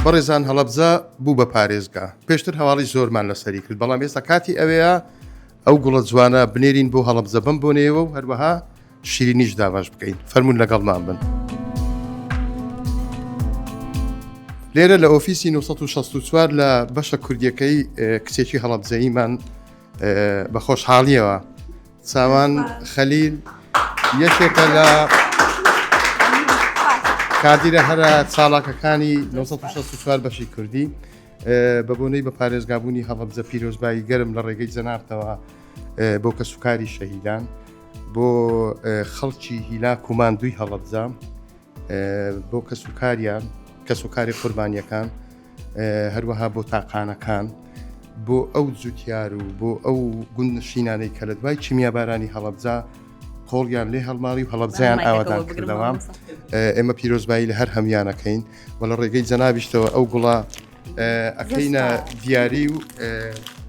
بەڕێزان هەڵەبجە بوو بە پارێزگا پێشتر هەواڵی زۆرمان لەسەری کرد بەڵام ئێستا کاتی ئەوەیە ئەو گوڵە جوانە بنێرین بۆ هەڵەبجە بم بۆنێەوە و هەروەها شیرینیش داواش بکەین فەرمون لەگەڵمان بن. لێرە لە ئۆفیسی 964 لە بەشە کوردیەکەی کچێکی هەڵەبجەیمان بە خۆشحاڵیەوە چاوان خەلیل یەکێکە لە کادیرە هەرە چاڵاکەکانی 964 بەشی کوردی بە بۆنەی بە پارێزگابوونی هەڵەبجە پیرۆزبایی گەرم لە ڕێگەی جەنارتەوە بۆ کەسوکاری شەهیدان بۆ خەڵکی هیلاک و ماندووی هەڵەبجە بۆ کەسوکاری قوربانیەکان هەروەها بۆ تاقانەکان بۆ ئەو جوتیار و بۆ ئەو گوندنشینانەی کە لە دوای چیمیابارانی هەڵەبجە قۆڵیان لێ هەڵماڵی و هەڵەبجەیان ئاوادان کردەوە ئێمە پیرۆزبایی لە هەر هەمیانەکەین و لە ڕێگەی جەنابیشتەوە ئەو گوڵە ئەکەینە دیاری و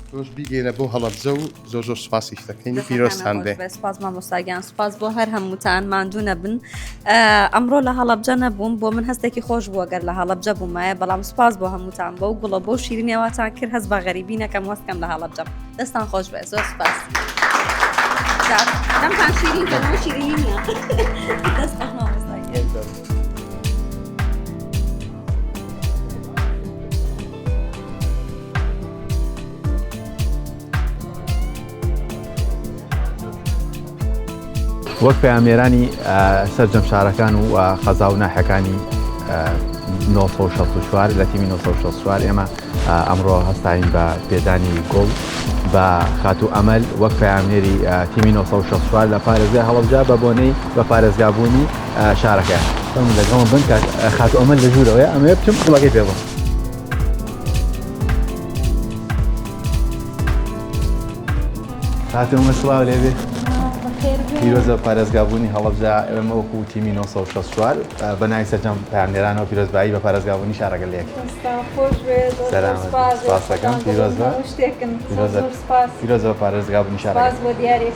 تۆش بیگەینە بۆ هەڵەبجە و زۆر سوپاسیش دەکەین و پیرۆستان بێ. سپاس مامۆستاگیان سپاس بۆ هەر هەمووتان ماندوو نەبن. ئەمڕۆ لە هەڵەبجە نەبووم بۆ من هەستێکی خۆش بووە گەر لە هەڵەبجە بوومایە بەڵام سپاس بۆ هەمووتان بۆ گوڵە بۆ شیرینیەوەتان کرد هەست بە غەریبی نەکەم وەستکەم لە هەڵەبجە دەستان خۆش بێ زۆر سپاس. دەمتان شیرین کە شیرینی نییە دەست بەخ مامۆستاگیان. وەک پەیامێرانی سەرجەم شارەکان و خەزا و ناحەکانی 964 لە تیمی 964 ئێمە ئەمڕۆ هەستاین بە پێدانی گۆڵ بە خاتوو ئەمەل وەک پەیامێری تیمی 964 لە پارێزگای هەڵەبجە بە بۆنەی بە پارێزگابوونی شارەکە. لەگەڵم بن کە خاتوو ئەمەل لە ژوورەوەی ئەمەیە بچم گوڵەکەی پێ بڵم. خاتوو ئەمەل سڵاو لێبێ. پیرۆزە پارێزگابوونی هەڵەبجە ئێمە وەکو تیمی 964 بە ناوی سەرجەم پەیامنێرانەوە پیرۆزبایی بە پارێزگابوونی شارەکە لێک. سپاسەکەم پیرۆزە بە پارێزگابوونی شارەکە.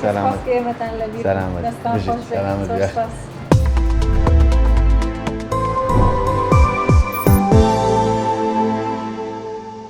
سەلامەت.